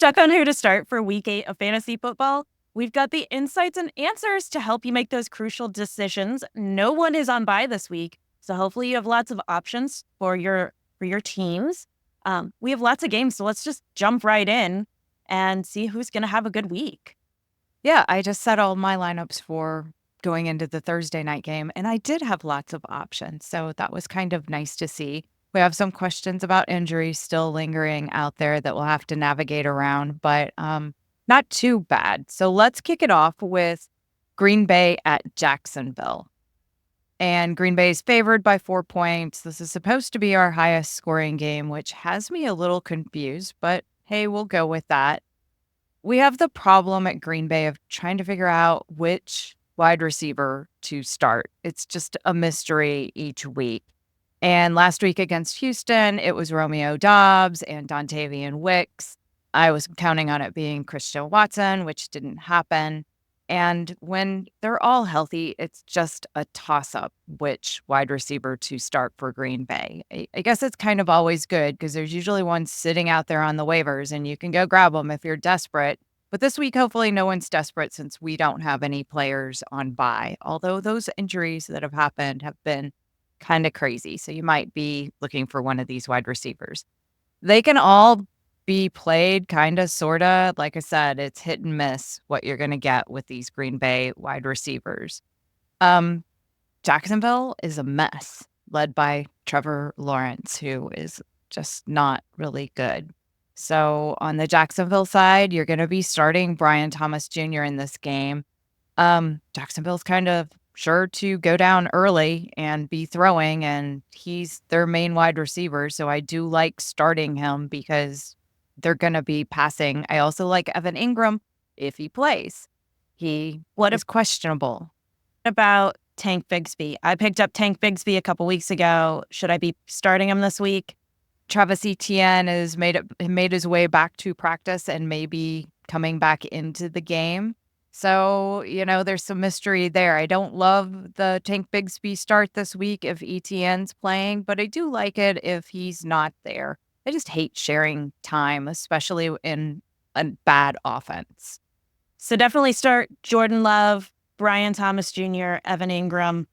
Stuck on who to start for week 8 of fantasy football? We've got the insights and answers to help you make those crucial decisions. No one is on bye this week, so hopefully you have lots of options for your teams. We have lots of games, so let's just jump right in and see who's going to have a good week. Yeah, I just set all my lineups for going into the Thursday night game, and I did have lots of options, so that was kind of nice to see. We have some questions about injuries still lingering out there that we'll have to navigate around, but not too bad. So let's kick it off with Green Bay at Jacksonville. And Green Bay is favored by 4 points. This is supposed to be our highest scoring game, which has me a little confused, but hey, we'll go with that. We have the problem at Green Bay of trying to figure out which wide receiver to start. It's just a mystery each week. And last week against Houston, it was Romeo Doubs and Dontavian Wicks. I was counting on it being Christian Watson, which didn't happen. And when they're all healthy, it's just a toss-up which wide receiver to start for Green Bay. I guess it's kind of always good because there's usually one sitting out there on the waivers and you can go grab them if you're desperate. But this week, hopefully no one's desperate since we don't have any players on bye. Although those injuries that have happened have been kind of crazy. So you might be looking for one of these wide receivers. They can all be played kind of, sort of. Like I said, it's hit and miss what you're going to get with these Green Bay wide receivers. Jacksonville is a mess, led by Trevor Lawrence, who is just not really good. So on the Jacksonville side, you're going to be starting Brian Thomas Jr. in this game. Jacksonville's kind of sure to go down early and be throwing, and he's their main wide receiver. So I do like starting him because they're going to be passing. I also like Evan Engram if he plays. He is questionable. About Tank Bigsby? I picked up Tank Bigsby a couple weeks ago. Should I be starting him this week? Travis Etienne has made his way back to practice and maybe coming back into the game. So, there's some mystery there. I don't love the Tank Bigsby start this week if Etienne's playing, but I do like it if he's not there. I just hate sharing time, especially in a bad offense. So definitely start Jordan Love, Brian Thomas Jr., Evan Engram.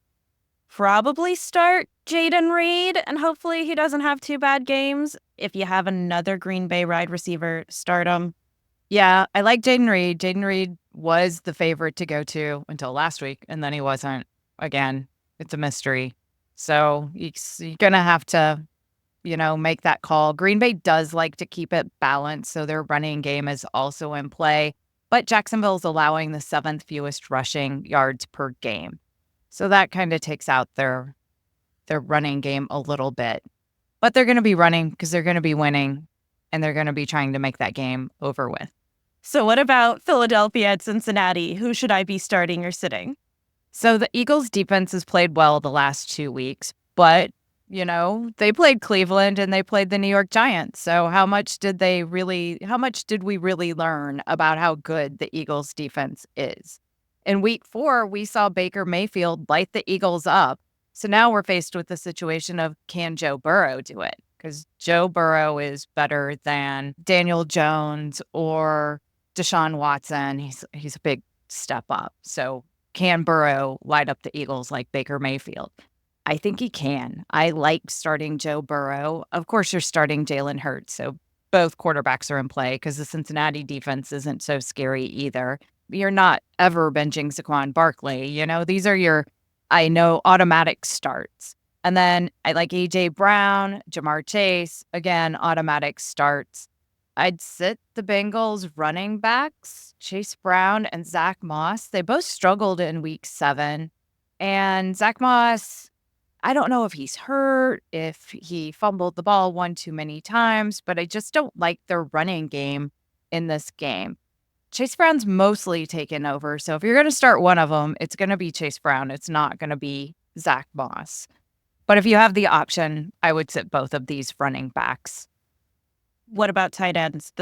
Probably start Jayden Reed, and hopefully he doesn't have 2 bad games. If you have another Green Bay wide receiver, start him. Yeah, I like Jayden Reed. Jayden Reed was the favorite to go to until last week, and then he wasn't. Again, it's a mystery. So you're going to have to, make that call. Green Bay does like to keep it balanced, so their running game is also in play. But Jacksonville's allowing the 7th fewest rushing yards per game. So that kind of takes out their running game a little bit. But they're going to be running because they're going to be winning, and they're going to be trying to make that game over with. So what about Philadelphia at Cincinnati? Who should I be starting or sitting? So the Eagles' defense has played well the last 2 weeks, but, they played Cleveland and they played the New York Giants. So how much did we really learn about how good the Eagles' defense is? In week 4, we saw Baker Mayfield light the Eagles up. So now we're faced with the situation of, can Joe Burrow do it? Because Joe Burrow is better than Daniel Jones or Deshaun Watson. He's a big step up. So can Burrow light up the Eagles like Baker Mayfield? I think he can. I like starting Joe Burrow. Of course, you're starting Jalen Hurts. So both quarterbacks are in play because the Cincinnati defense isn't so scary either. You're not ever benching Saquon Barkley. These are your, automatic starts. And then I like A.J. Brown, Jamar Chase, again, automatic starts. I'd sit the Bengals running backs, Chase Brown and Zach Moss. They both struggled in week 7. And Zach Moss, I don't know if he's hurt, if he fumbled the ball one too many times, but I just don't like their running game in this game. Chase Brown's mostly taken over. So if you're going to start one of them, it's going to be Chase Brown. It's not going to be Zach Moss. But if you have the option, I would sit both of these running backs. What about tight ends?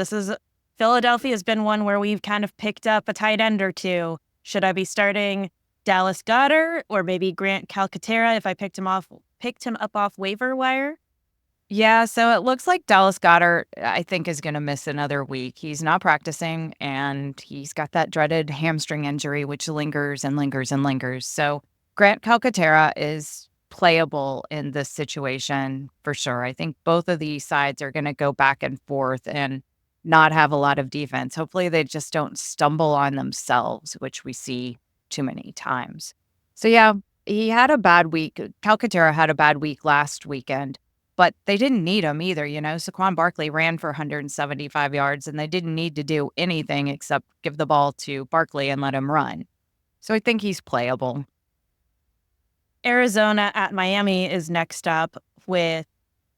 Philadelphia has been one where we've kind of picked up a tight end or two. Should I be starting Dallas Goedert or maybe Grant Calcaterra if I picked him up off waiver wire? Yeah, so it looks like Dallas Goedert, I think, is going to miss another week. He's not practicing, and he's got that dreaded hamstring injury, which lingers and lingers and lingers. So Grant Calcaterra is playable in this situation for sure. I think both of these sides are going to go back and forth and not have a lot of defense. Hopefully, they just don't stumble on themselves, which we see too many times. So, yeah, he had a bad week. Calcaterra had a bad week last weekend. But they didn't need him either, Saquon Barkley ran for 175 yards, and they didn't need to do anything except give the ball to Barkley and let him run. So I think he's playable. Arizona at Miami is next up with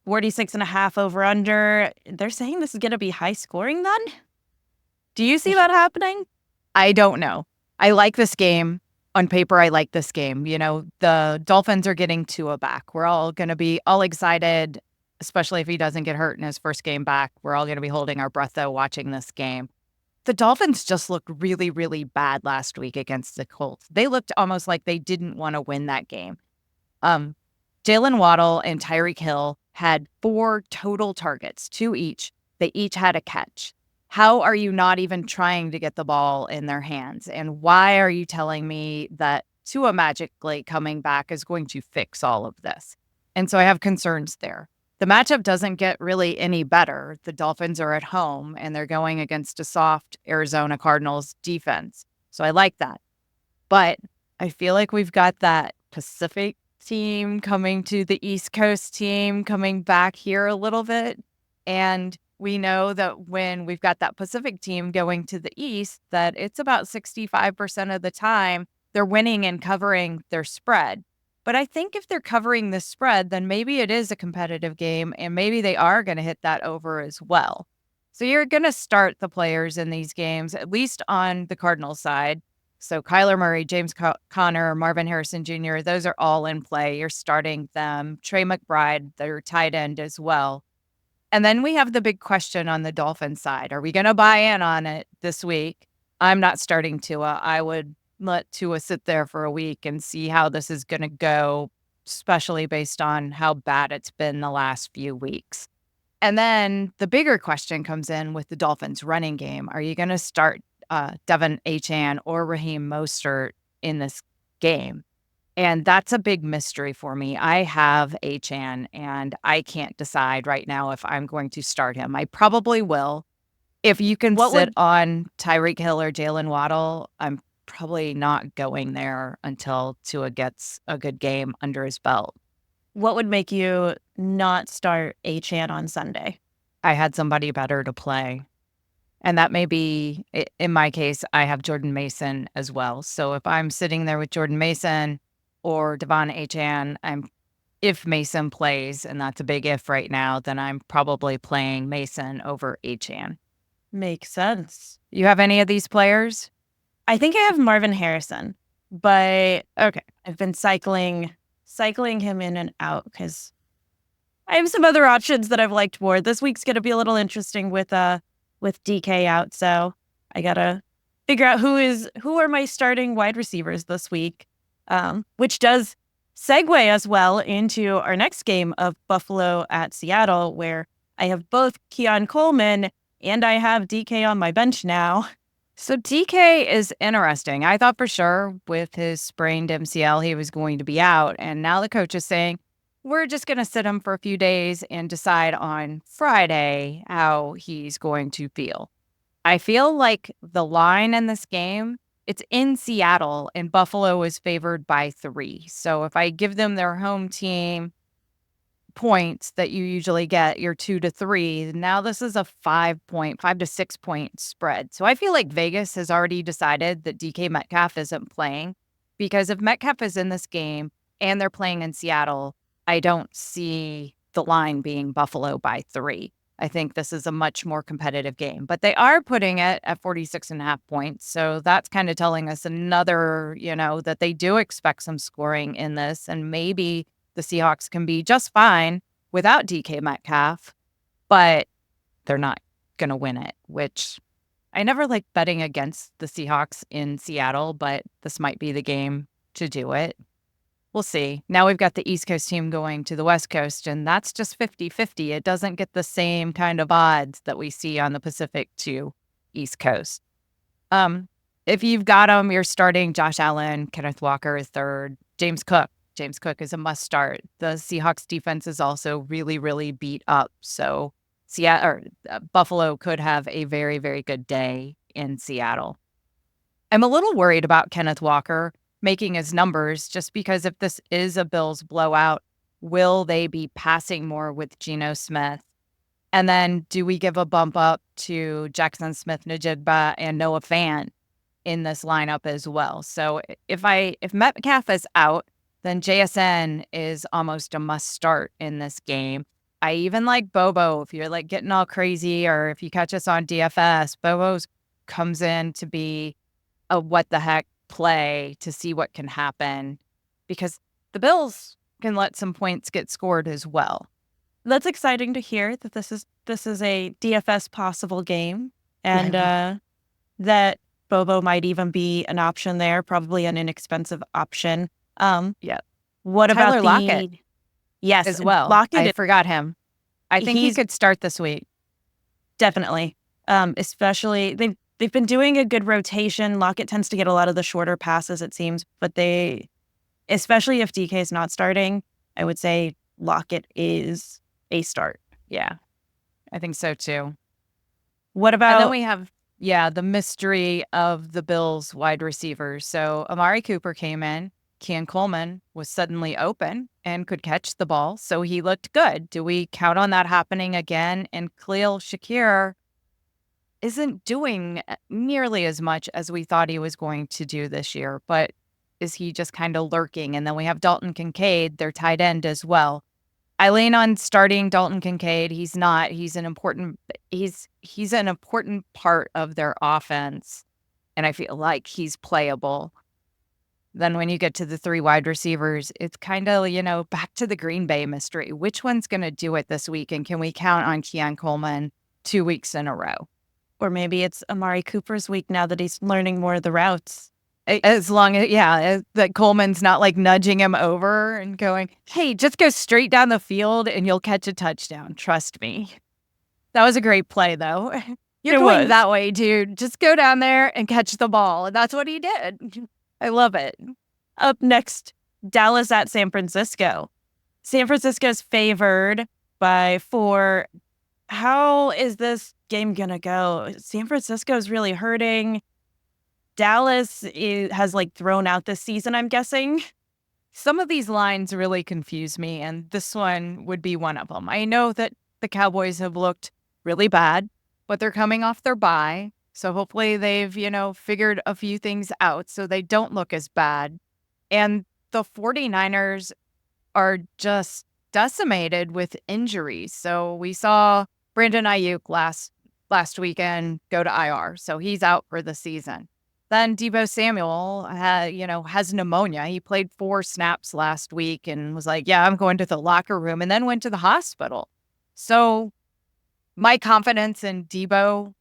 46.5 over under. They're saying this is going to be high scoring then? Do you see that happening? I don't know. I like this game. On paper, I like this game. The Dolphins are getting Tua back. We're all going to be all excited, especially if he doesn't get hurt in his first game back. We're all going to be holding our breath, though, watching this game. The Dolphins just looked really, really bad last week against the Colts. They looked almost like they didn't want to win that game. Jalen, Waddle, and Tyreek Hill had 4 total targets, 2 each. They each had a catch. How are you not even trying to get the ball in their hands? And why are you telling me that Tua magically coming back is going to fix all of this? And so I have concerns there. The matchup doesn't get really any better. The Dolphins are at home, and they're going against a soft Arizona Cardinals defense. So I like that. But I feel like we've got that Pacific team coming to the East Coast team coming back here a little bit. And we know that when we've got that Pacific team going to the East, that it's about 65% of the time they're winning and covering their spread. But I think if they're covering the spread, then maybe it is a competitive game, and maybe they are going to hit that over as well. So you're going to start the players in these games, at least on the Cardinals side. So Kyler Murray, James Conner, Marvin Harrison Jr., those are all in play. You're starting them. Trey McBride, their tight end as well. And then we have the big question on the Dolphins side. Are we going to buy in on it this week? I'm not starting Tua. I would let Tua sit there for a week and see how this is going to go, especially based on how bad it's been the last few weeks. And then the bigger question comes in with the Dolphins running game. Are you going to start Devon, Achane, or Raheem Mostert in this game? And that's a big mystery for me. I have Achane, and I can't decide right now if I'm going to start him. I probably will. If you can sit on Tyreek Hill or Jalen Waddle, I'm probably not going there until Tua gets a good game under his belt. What would make you not start Achane on Sunday? I had somebody better to play. And that may be, in my case, I have Jordan Mason as well. So if I'm sitting there with Jordan Mason or Devon Achane, if Mason plays, and that's a big if right now, then I'm probably playing Mason over Achane. Makes sense. You have any of these players? I think I have Marvin Harrison, but okay, I've been cycling him in and out because I have some other options that I've liked more. This week's going to be a little interesting with DK out, so I gotta figure out who are my starting wide receivers this week, which does segue as well into our next game of Buffalo at Seattle, where I have both Keon Coleman and I have DK on my bench now. So DK is interesting. I thought for sure with his sprained MCL he was going to be out, and now the coach is saying we're just going to sit him for a few days and decide on Friday how he's going to feel. I feel like the line in this game, it's in Seattle, and Buffalo is favored by 3. So if I give them their home team points that you usually get, your 2 to 3, now this is a 5 to 6 point spread. So I feel like Vegas has already decided that DK Metcalf isn't playing, because if Metcalf is in this game and they're playing in Seattle, I don't see the line being Buffalo by 3. I think this is a much more competitive game, but they are putting it at 46.5 points. So that's kind of telling us another, that they do expect some scoring in this, and maybe the Seahawks can be just fine without DK Metcalf, but they're not going to win it, which I never like betting against the Seahawks in Seattle, but this might be the game to do it. We'll see. Now we've got the East Coast team going to the West Coast, and that's just 50-50. It doesn't get the same kind of odds that we see on the Pacific to East Coast. If you've got them, you're starting Josh Allen, Kenneth Walker is third, James Cook. James Cook is a must start. The Seahawks defense is also really, really beat up. So Buffalo could have a very, very good day in Seattle. I'm a little worried about Kenneth Walker making his numbers just because if this is a Bills blowout, will they be passing more with Geno Smith? And then do we give a bump up to Jaxon Smith-Njigba and Noah Fant in this lineup as well? So if Metcalf is out, then JSN is almost a must start in this game. I even like Bobo. If you're like getting all crazy or if you catch us on DFS, Bobo's comes in to be a what the heck play to see what can happen because the Bills can let some points get scored as well. That's exciting to hear that this is a DFS possible game and that Bobo might even be an option there, probably an inexpensive option. Yeah. What Tyler about Lockett? Yes, as well. Lockett, I forgot him. I think he could start this week. Definitely. Especially they've been doing a good rotation. Lockett tends to get a lot of the shorter passes, it seems, but especially if DK is not starting, I would say Lockett is a start. Yeah, I think so too. What about? And then we have, the mystery of the Bills wide receivers. So Amari Cooper came in. Keon Coleman was suddenly open and could catch the ball, so he looked good. Do we count on that happening again? And Khalil Shakir isn't doing nearly as much as we thought he was going to do this year, but is he just kind of lurking? And then we have Dalton Kincaid, their tight end as well. I lean on starting Dalton Kincaid. He's not. He's an important part of their offense, and I feel like he's playable. Then when you get to the three wide receivers, it's kind of, back to the Green Bay mystery. Which one's going to do it this week? And can we count on Keon Coleman 2 weeks in a row? Or maybe it's Amari Cooper's week now that he's learning more of the routes. As long as, that Coleman's not like nudging him over and going, hey, just go straight down the field and you'll catch a touchdown. Trust me. That was a great play, though. You're going that way, dude. Just go down there and catch the ball. And that's what he did. I love it. Up next, Dallas at San Francisco. San Francisco's favored by 4. How is this game going to go? San Francisco's really hurting. Dallas has thrown out this season, I'm guessing. Some of these lines really confuse me, and this one would be one of them. I know that the Cowboys have looked really bad, but they're coming off their bye. So hopefully they've, figured a few things out so they don't look as bad. And the 49ers are just decimated with injuries. So we saw Brandon Ayuk last weekend go to IR. So he's out for the season. Then Deebo Samuel has pneumonia. He played 4 snaps last week and was like, yeah, I'm going to the locker room, and then went to the hospital. So my confidence in Deebo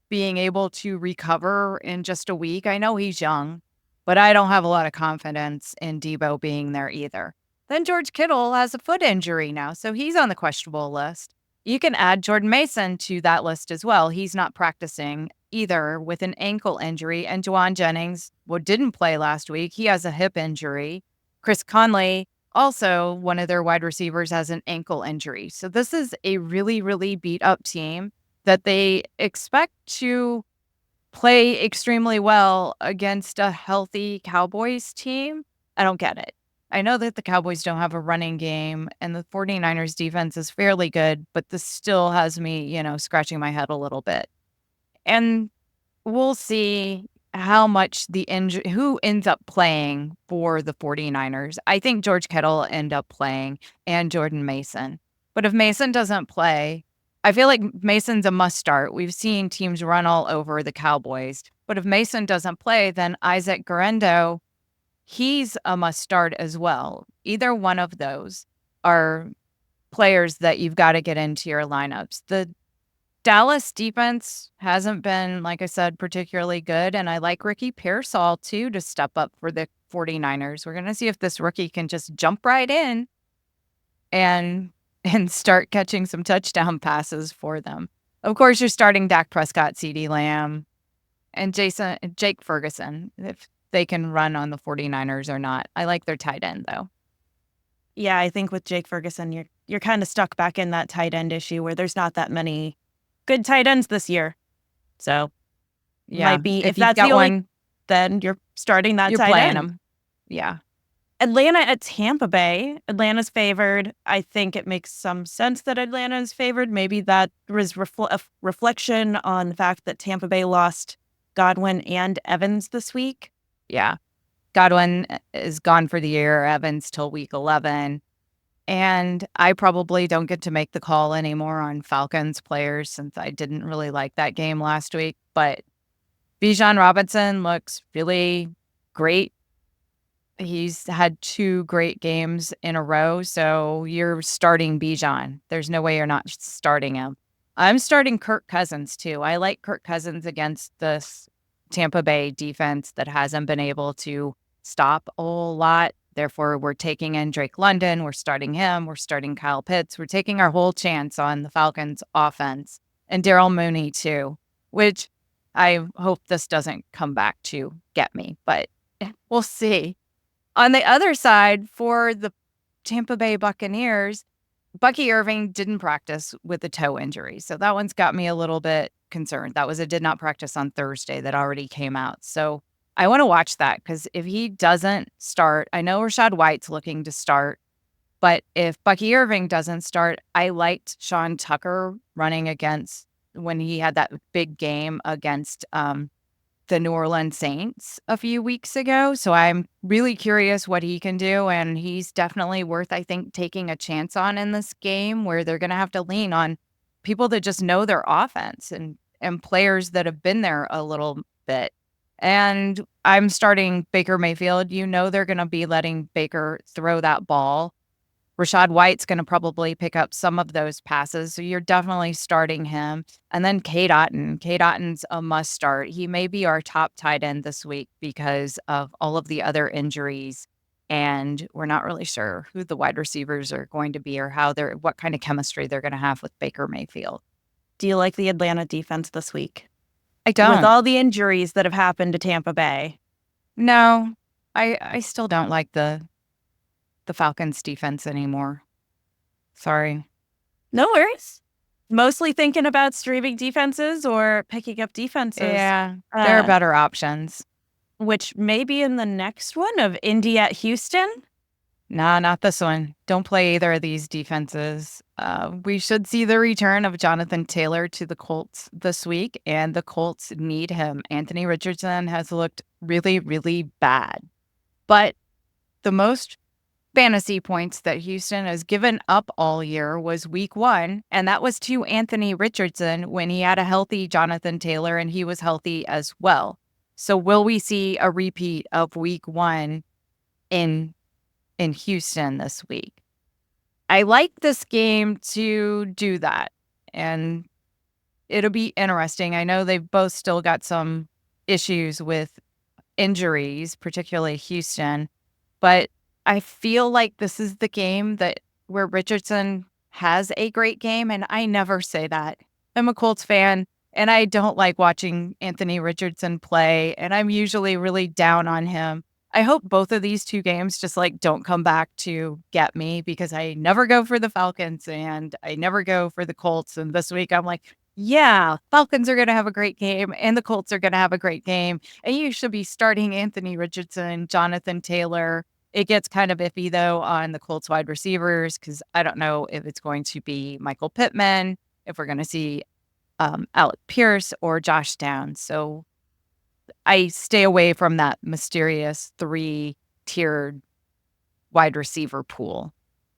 being able to recover in just a week, I know he's young, but I don't have a lot of confidence in Deebo being there either. Then George Kittle has a foot injury now, so he's on the questionable list. You can add Jordan Mason to that list as well. He's not practicing either with an ankle injury. And Juwan Jennings, didn't play last week. He has a hip injury. Chris Conley, also one of their wide receivers, has an ankle injury. So this is a really, really beat up team that they expect to play extremely well against a healthy Cowboys team. I don't get it. I know that the Cowboys don't have a running game and the 49ers defense is fairly good, but this still has me, scratching my head a little bit. And we'll see how much who ends up playing for the 49ers. I think George Kittle will end up playing and Jordan Mason. But if Mason doesn't play, I feel like Mason's a must start. We've seen teams run all over the Cowboys. But if Mason doesn't play, then Isaac Guerendo, he's a must start as well. Either one of those are players that you've got to get into your lineups. The Dallas defense hasn't been, like I said, particularly good. And I like Ricky Pearsall, too, to step up for the 49ers. We're going to see if this rookie can just jump right in and start catching some touchdown passes for them. Of course, you're starting Dak Prescott, CeeDee Lamb, and Jake Ferguson, if they can run on the 49ers or not. I like their tight end, though. Yeah, I think with Jake Ferguson, you're kind of stuck back in that tight end issue where there's not that many good tight ends this year. So Yeah, might be if you've that's got the only one, then you're starting that you're tight playing end. them. Yeah. Atlanta at Tampa Bay. Atlanta's favored. I think it makes some sense that Atlanta is favored. Maybe that was a reflection on the fact that Tampa Bay lost Godwin and Evans this week. Yeah. Godwin is gone for the year, Evans till week 11. And I probably don't get to make the call anymore on Falcons players since I didn't really like that game last week. But Bijan Robinson looks really great. He's had 2 great games in a row, so you're starting Bijan. There's no way you're not starting him. I'm starting Kirk Cousins, too. I like Kirk Cousins against this Tampa Bay defense that hasn't been able to stop a whole lot. Therefore, we're taking in Drake London. We're starting him. We're starting Kyle Pitts. We're taking our whole chance on the Falcons offense. And Daryl Mooney, too, which I hope this doesn't come back to get me, but we'll see. On the other side, for the Tampa Bay Buccaneers, Bucky Irving didn't practice with a toe injury. So that one's got me a little bit concerned. That was a did not practice on Thursday that already came out. So I want to watch that because if he doesn't start, I know Rachaad White's looking to start, but if Bucky Irving doesn't start, I liked Sean Tucker running against when he had that big game against the New Orleans Saints a few weeks ago. So I'm really curious what he can do. And he's definitely worth, I think, taking a chance on in this game where they're going to have to lean on people that just know their offense and players that have been there a little bit. And I'm starting Baker Mayfield. You know they're going to be letting Baker throw that ball. Rachaad White's going to probably pick up some of those passes, so you're definitely starting him. And then Cade Otton. Cade Otton's a must start. He may be our top tight end this week because of all of the other injuries, and we're not really sure who the wide receivers are going to be or what kind of chemistry they're going to have with Baker Mayfield. Do you like the Atlanta defense this week? I don't. With all the injuries that have happened to Tampa Bay. No, I still don't like the Falcons defense anymore. Sorry. No worries. Mostly thinking about streaming defenses or picking up defenses. Yeah, there are better options. Which may be in the next one of Indy at Houston. Nah, not this one. Don't play either of these defenses. We should see the return of Jonathan Taylor to the Colts this week, and the Colts need him. Anthony Richardson has looked really, really bad. But the most fantasy points that Houston has given up all year was week 1, and that was to Anthony Richardson when he had a healthy Jonathan Taylor and he was healthy as well. So will we see a repeat of week 1 in Houston this week? I like this game to do that, and it'll be interesting. I know they've both still got some issues with injuries, particularly Houston, but I feel like this is the game where Richardson has a great game, and I never say that. I'm a Colts fan, and I don't like watching Anthony Richardson play, and I'm usually really down on him. I hope both of these 2 games just don't come back to get me because I never go for the Falcons and I never go for the Colts. And this week I'm like, yeah, Falcons are going to have a great game and the Colts are going to have a great game. And you should be starting Anthony Richardson, Jonathan Taylor. It gets kind of iffy, though, on the Colts wide receivers because I don't know if it's going to be Michael Pittman, if we're going to see Alec Pierce or Josh Downs. So I stay away from that mysterious 3-tiered wide receiver pool.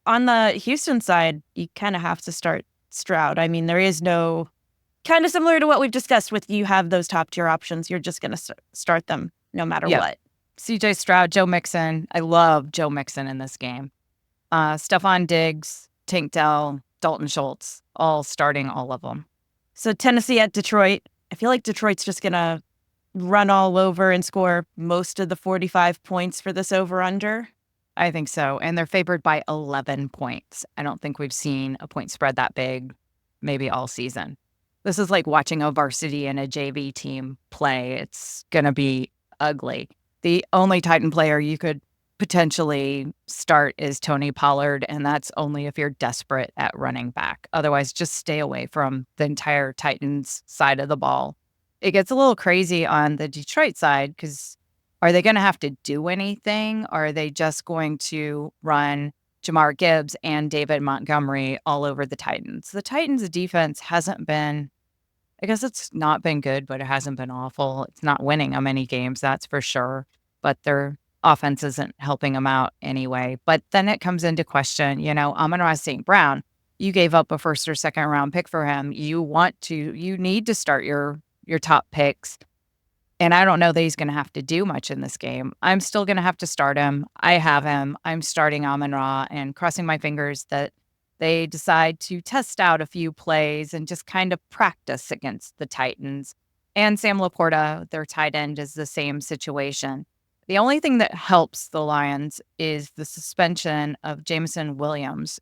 On the Houston side, you kind of have to start Stroud. I mean, there is no, kind of similar to what we've discussed with you have those top tier options. You're just going to start them no matter what. CJ Stroud, Joe Mixon. I love Joe Mixon in this game. Stephon Diggs, Tank Dell, Dalton Schultz, all starting all of them. So Tennessee at Detroit. I feel like Detroit's just going to run all over and score most of the 45 points for this over-under? I think so. And they're favored by 11 points. I don't think we've seen a point spread that big, maybe all season. This is like watching a varsity and a JV team play. It's going to be ugly. The only Titan player you could potentially start is Tony Pollard, and that's only if you're desperate at running back. Otherwise, just stay away from the entire Titans side of the ball. It gets a little crazy on the Detroit side because are they going to have to do anything? Or are they just going to run Jamar Gibbs and David Montgomery all over the Titans? The Titans' defense hasn't been, I guess it's not been good, but it hasn't been awful. It's not winning them any games, that's for sure. But their offense isn't helping them out anyway. But then it comes into question, Amon-Ra St. Brown, you gave up a first or second round pick for him. You need to start your top picks. And I don't know that he's going to have to do much in this game. I'm still going to have to start him. I have him. I'm starting Amon-Ra and crossing my fingers that they decide to test out a few plays and just kind of practice against the Titans. And Sam Laporta, their tight end, is the same situation. The only thing that helps the Lions is the suspension of Jameson Williams,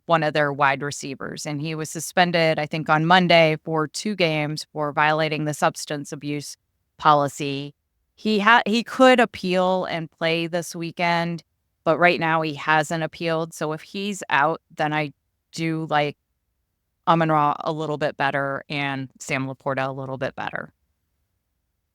one of their wide receivers. And he was suspended, I think, on Monday for 2 games for violating the substance abuse policy. He could appeal and play this weekend, but right now he hasn't appealed. So if he's out, then I do like Amon-Ra a little bit better and Sam Laporta a little bit better.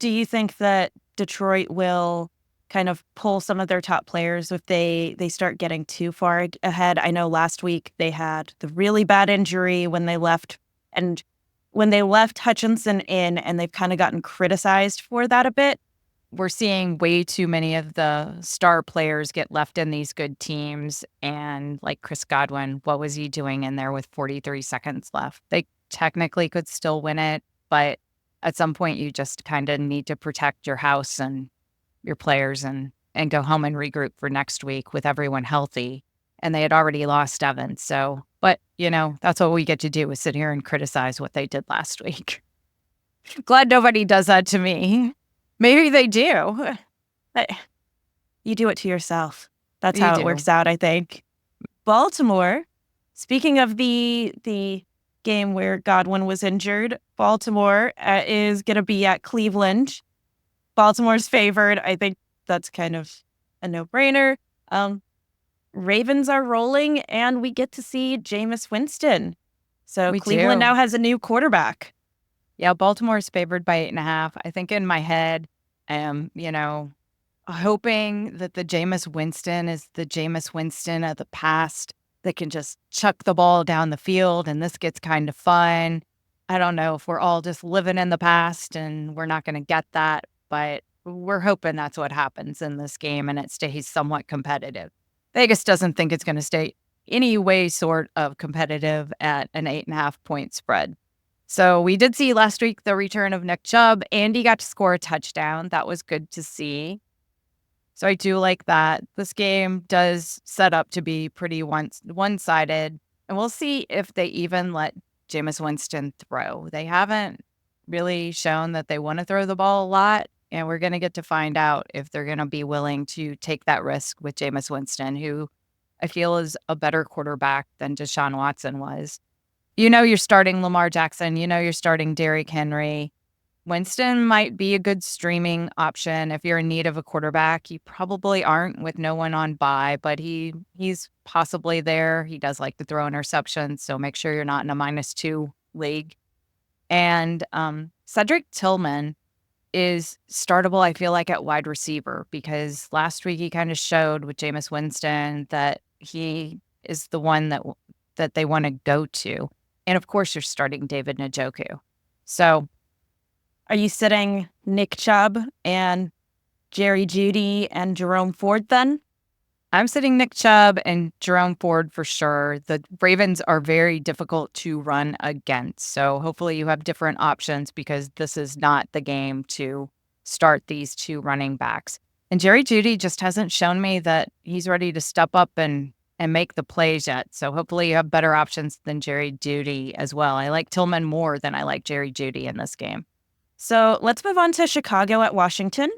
Do you think that Detroit will kind of pull some of their top players if they start getting too far ahead? I know last week they had the really bad injury when they left, and when they left Hutchinson in, and they've kind of gotten criticized for that a bit. We're seeing way too many of the star players get left in these good teams. And like Chris Godwin, what was he doing in there with 43 seconds left? They technically could still win it, but at some point you just kind of need to protect your house and your players and go home and regroup for next week with everyone healthy. And they had already lost Devon. So, but that's what we get to do is sit here and criticize what they did last week. Glad nobody does that to me. Maybe they do. You do it to yourself. That's how it works out, I think. Baltimore, speaking of the game where Godwin was injured, Baltimore is going to be at Cleveland. Baltimore's favored. I think that's kind of a no-brainer. Ravens are rolling, and we get to see Jameis Winston. So Cleveland now has a new quarterback. Yeah, Baltimore's favored by 8.5. I think in my head, I am, hoping that the Jameis Winston is the Jameis Winston of the past that can just chuck the ball down the field, and this gets kind of fun. I don't know if we're all just living in the past and we're not going to get that, but we're hoping that's what happens in this game and it stays somewhat competitive. Vegas doesn't think it's going to stay any way sort of competitive at an 8.5 point spread. So we did see last week the return of Nick Chubb. Andy got to score a touchdown. That was good to see. So I do like that. This game does set up to be pretty one-sided. And we'll see if they even let Jameis Winston throw. They haven't really shown that they want to throw the ball a lot. And we're going to get to find out if they're going to be willing to take that risk with Jameis Winston, who I feel is a better quarterback than Deshaun Watson was. You're starting Lamar Jackson. You're starting Derrick Henry. Winston might be a good streaming option if you're in need of a quarterback. You probably aren't with no one on bye, but he's possibly there. He does like to throw interceptions, so make sure you're not in a -2 league. And Cedric Tillman is startable, I feel like, at wide receiver, because last week he kind of showed with Jameis Winston that he is the one that they want to go to. And of course, you're starting David Njoku. So are you sitting Nick Chubb and Jerry Jeudy and Jerome Ford then? I'm sitting Nick Chubb and Jerome Ford for sure. The Ravens are very difficult to run against. So hopefully you have different options, because this is not the game to start these 2 running backs. And Jerry Jeudy just hasn't shown me that he's ready to step up and make the plays yet. So hopefully you have better options than Jerry Jeudy as well. I like Tillman more than I like Jerry Jeudy in this game. So let's move on to Chicago at Washington.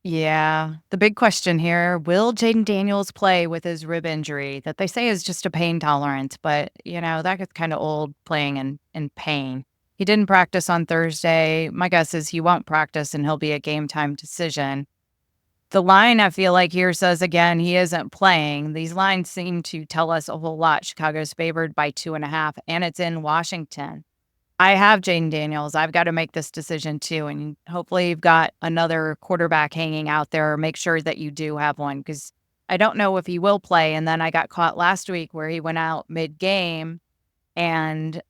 Yeah. The big question here, will Jayden Daniels play with his rib injury that they say is just a pain tolerance, but, that gets kind of old playing in pain. He didn't practice on Thursday. My guess is he won't practice and he'll be a game time decision. The line, I feel like, here says again he isn't playing. These lines seem to tell us a whole lot. Chicago's favored by 2.5, and it's in Washington. I have Jayden Daniels. I've got to make this decision too. And hopefully you've got another quarterback hanging out there. Make sure that you do have one, because I don't know if he will play. And then I got caught last week where he went out mid-game and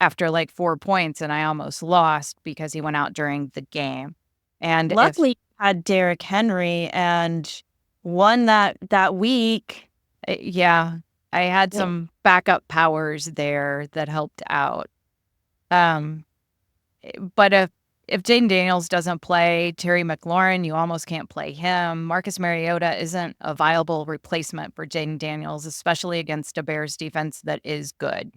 after like 4 points, and I almost lost because he went out during the game. And Luckily, had Derrick Henry and won that week. Yeah, I had some backup powers there that helped out. But if Jayden Daniels doesn't play, Terry McLaurin, you almost can't play him. Marcus Mariota isn't a viable replacement for Jayden Daniels, especially against a Bears defense that is good.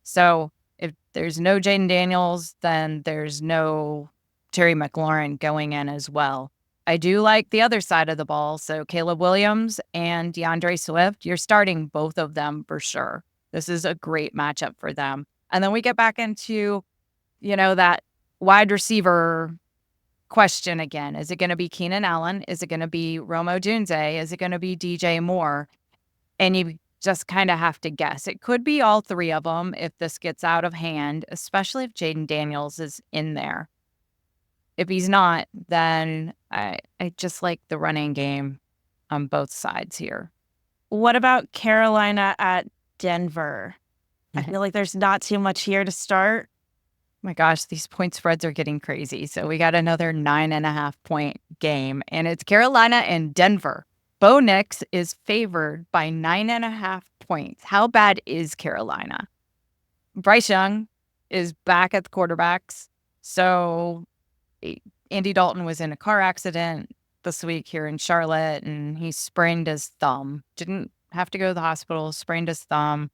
So if there's no Jayden Daniels, then there's no Terry McLaurin going in as well. I do like the other side of the ball. So Caleb Williams and DeAndre Swift, you're starting both of them for sure. This is a great matchup for them. And then we get back into, that wide receiver question again. Is it going to be Keenan Allen? Is it going to be Rome Odunze? Is it going to be DJ Moore? And you just kind of have to guess. It could be all three of them if this gets out of hand, especially if Jayden Daniels is in there. If he's not, then I just like the running game on both sides here. What about Carolina at Denver? I feel like there's not too much here to start. My gosh, these point spreads are getting crazy. So we got another 9.5 point game, and it's Carolina and Denver. Bo Nix is favored by 9.5 points. How bad is Carolina? Bryce Young is back at the quarterbacks. So Andy Dalton was in a car accident this week here in Charlotte, and he sprained his thumb. Didn't have to go to the hospital, sprained his thumb.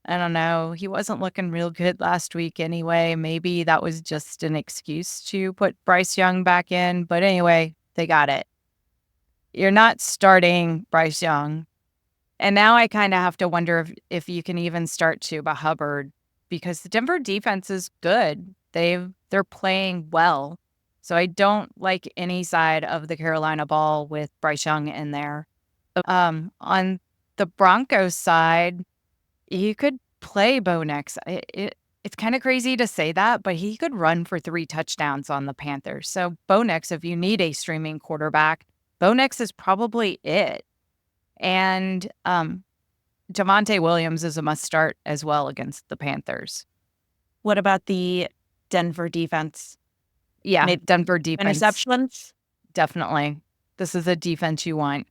I don't know. He wasn't looking real good last week anyway. Maybe that was just an excuse to put Bryce Young back in. But anyway, they got it. You're not starting Bryce Young. And now I kind of have to wonder if you can even start Chuba Hubbard, because the Denver defense is good. They're playing well. So I don't like any side of the Carolina ball with Bryce Young in there. On the Broncos side, you could play Bo Nix. It's kind of crazy to say that, but he could run for 3 touchdowns on the Panthers. So Bo Nix, if you need a streaming quarterback, Bo Nix is probably it. And Javonte Williams is a must start as well against the Panthers. What about the Denver defense? Yeah, Denver defense. Interceptions? Definitely. This is a defense you want.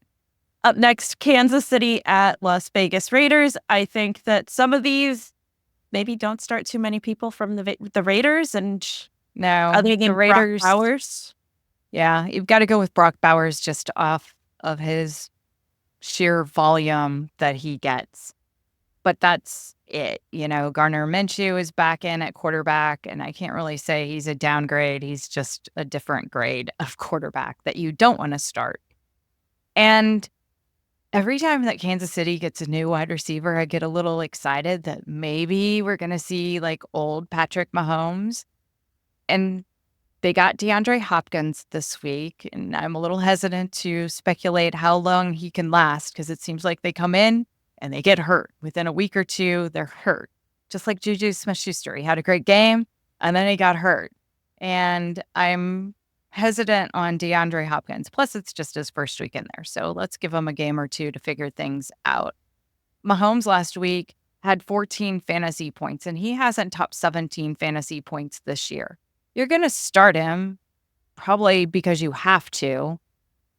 Up next, Kansas City at Las Vegas Raiders. I think that some of these maybe don't start too many people from the Raiders. And no, the Raiders. Brock Bowers. Yeah, you've got to go with Brock Bowers just off of his sheer volume that he gets. But that's it. Gardner Minshew is back in at quarterback, and I can't really say he's a downgrade. He's just a different grade of quarterback that you don't want to start. And every time that Kansas City gets a new wide receiver, I get a little excited that maybe we're going to see like old Patrick Mahomes. And they got DeAndre Hopkins this week, and I'm a little hesitant to speculate how long he can last, because it seems like they come in and they get hurt. Within a week or two, they're hurt. Just like Juju Smith-Schuster. He had a great game, and then he got hurt. And I'm hesitant on DeAndre Hopkins. Plus, it's just his first week in there. So let's give him a game or two to figure things out. Mahomes last week had 14 fantasy points, and he hasn't topped 17 fantasy points this year. You're going to start him probably because you have to.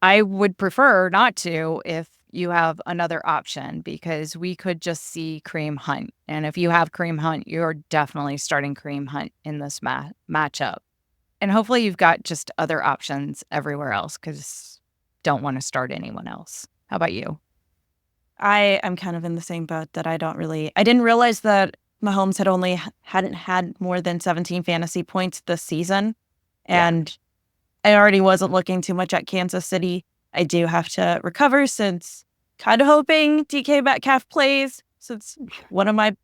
I would prefer not to if you have another option, because we could just see Kareem Hunt. And if you have Kareem Hunt, you're definitely starting Kareem Hunt in this matchup. And hopefully you've got just other options everywhere else, because don't want to start anyone else. How about you? I am kind of in the same boat that I didn't realize that Mahomes hadn't had more than 17 fantasy points this season. And I already wasn't looking too much at Kansas City. I do have to recover since kind of hoping DK Metcalf plays, since one of my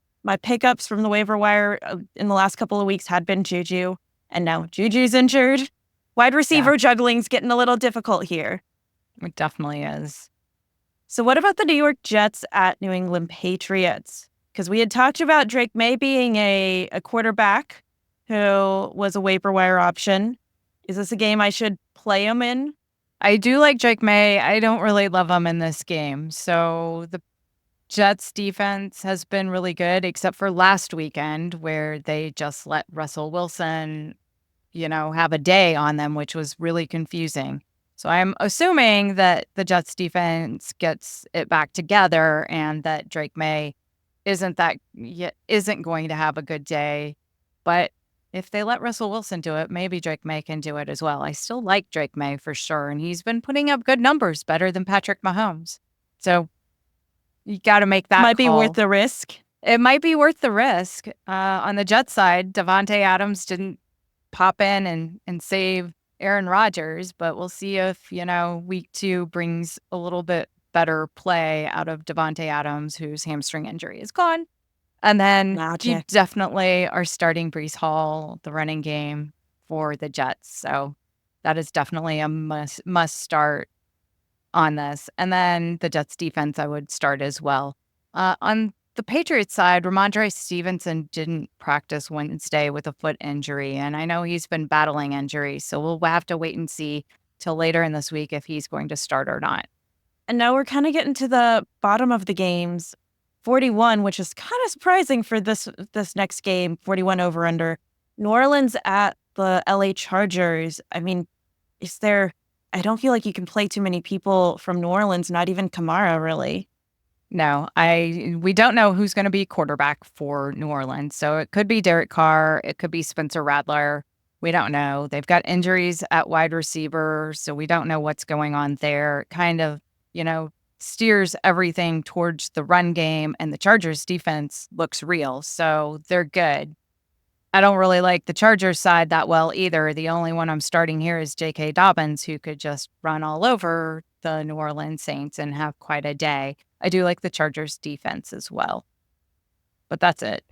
pickups from the waiver wire in the last couple of weeks had been Juju, and now Juju's injured. Wide receiver juggling's getting a little difficult here. It definitely is. So what about the New York Jets at New England Patriots? Because we had talked about Drake May being a quarterback who was a waiver wire option. Is this a game I should play him in? I do like Drake May. I don't really love him in this game. So the Jets defense has been really good, except for last weekend where they just let Russell Wilson, have a day on them, which was really confusing. So I'm assuming that the Jets defense gets it back together and that Drake May isn't going to have a good day. But if they let Russell Wilson do it, maybe Drake May can do it as well. I still like Drake May for sure, and he's been putting up good numbers, better than Patrick Mahomes. So you got to make that might call. be worth the risk. It might be worth the risk. On the Jets side, Davante Adams didn't pop in and save Aaron Rodgers, but we'll see if, week 2 brings a little bit better play out of Davante Adams, whose hamstring injury is gone. And then you definitely are starting Breece Hall, the running game for the Jets. So that is definitely a must start on this. And then the Jets defense I would start as well. On the Patriots side, Ramondre Stevenson didn't practice Wednesday with a foot injury. And I know he's been battling injury. So we'll have to wait and see till later in this week if he's going to start or not. And now we're kind of getting to the bottom of the games. 41, which is kind of surprising for this next game, 41 over under. New Orleans at the LA Chargers. I mean, I don't feel like you can play too many people from New Orleans, not even Kamara, really. No, we don't know who's going to be quarterback for New Orleans. So it could be Derek Carr. It could be Spencer Rattler. We don't know. They've got injuries at wide receiver, so we don't know what's going on there. Kind of, steers everything towards the run game, and the Chargers defense looks real, so they're good. I don't really like the Chargers side that well either. The only one I'm starting here is J.K. Dobbins, who could just run all over the New Orleans Saints and have quite a day. I do like the Chargers defense as well, but that's it.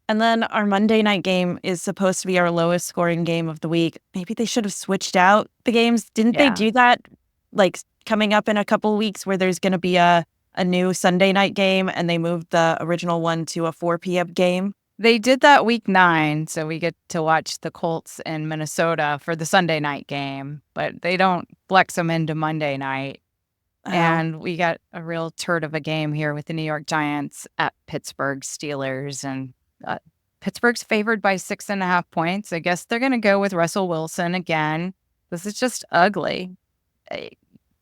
And then our Monday night game is supposed to be our lowest scoring game of the week. Maybe they should have switched out the games. Didn't they do that coming up in a couple of weeks where there's going to be a new Sunday night game and they moved the original one to a 4 p.m. game? They did that week 9, so we get to watch the Colts in Minnesota for the Sunday night game, but they don't flex them into Monday night. And we got a real turd of a game here with the New York Giants at Pittsburgh Steelers, and Pittsburgh's favored by 6.5 points. I guess they're going to go with Russell Wilson again. This is just ugly.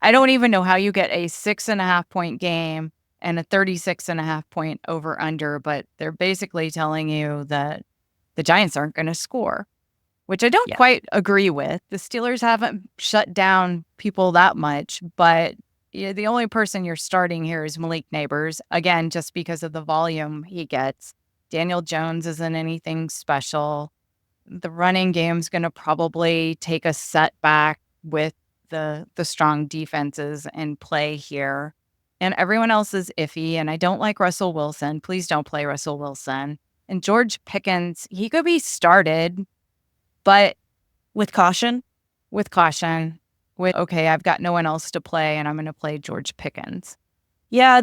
I don't even know how you get a 6.5 point game and a 36.5 point over under, but they're basically telling you that the Giants aren't going to score, which I don't quite agree with. The Steelers haven't shut down people that much, but the only person you're starting here is Malik Neighbors, again, just because of the volume he gets. Daniel Jones isn't anything special. The running game's going to probably take a setback with the strong defenses in play here. And everyone else is iffy, and I don't like Russell Wilson. Please don't play Russell Wilson. And George Pickens, he could be started, but with caution? With caution. Okay, I've got no one else to play, and I'm going to play George Pickens. Yeah,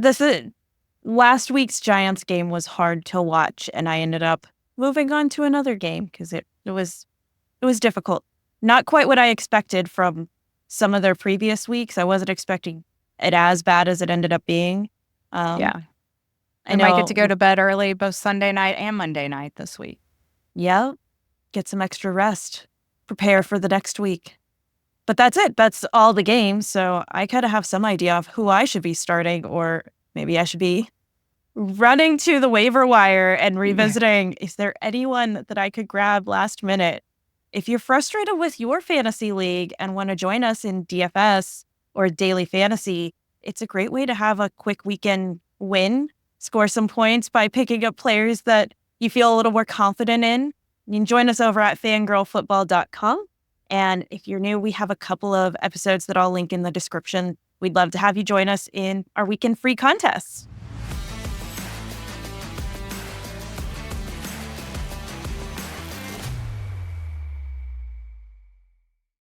last week's Giants game was hard to watch, and I ended up moving on to another game because it was difficult. Not quite what I expected from some of their previous weeks. I wasn't expecting it as bad as it ended up being. I might get to go to bed early both Sunday night and Monday night this week. Yeah, get some extra rest. Prepare for the next week. But that's it. That's all the games. So I kind of have some idea of who I should be starting, or maybe I should be running to the waiver wire and revisiting, is there anyone that I could grab last minute? If you're frustrated with your fantasy league and want to join us in DFS or daily fantasy, it's a great way to have a quick weekend win, score some points by picking up players that you feel a little more confident in. You can join us over at fangirlfootball.com. And if you're new, we have a couple of episodes that I'll link in the description. We'd love to have you join us in our weekend free contests.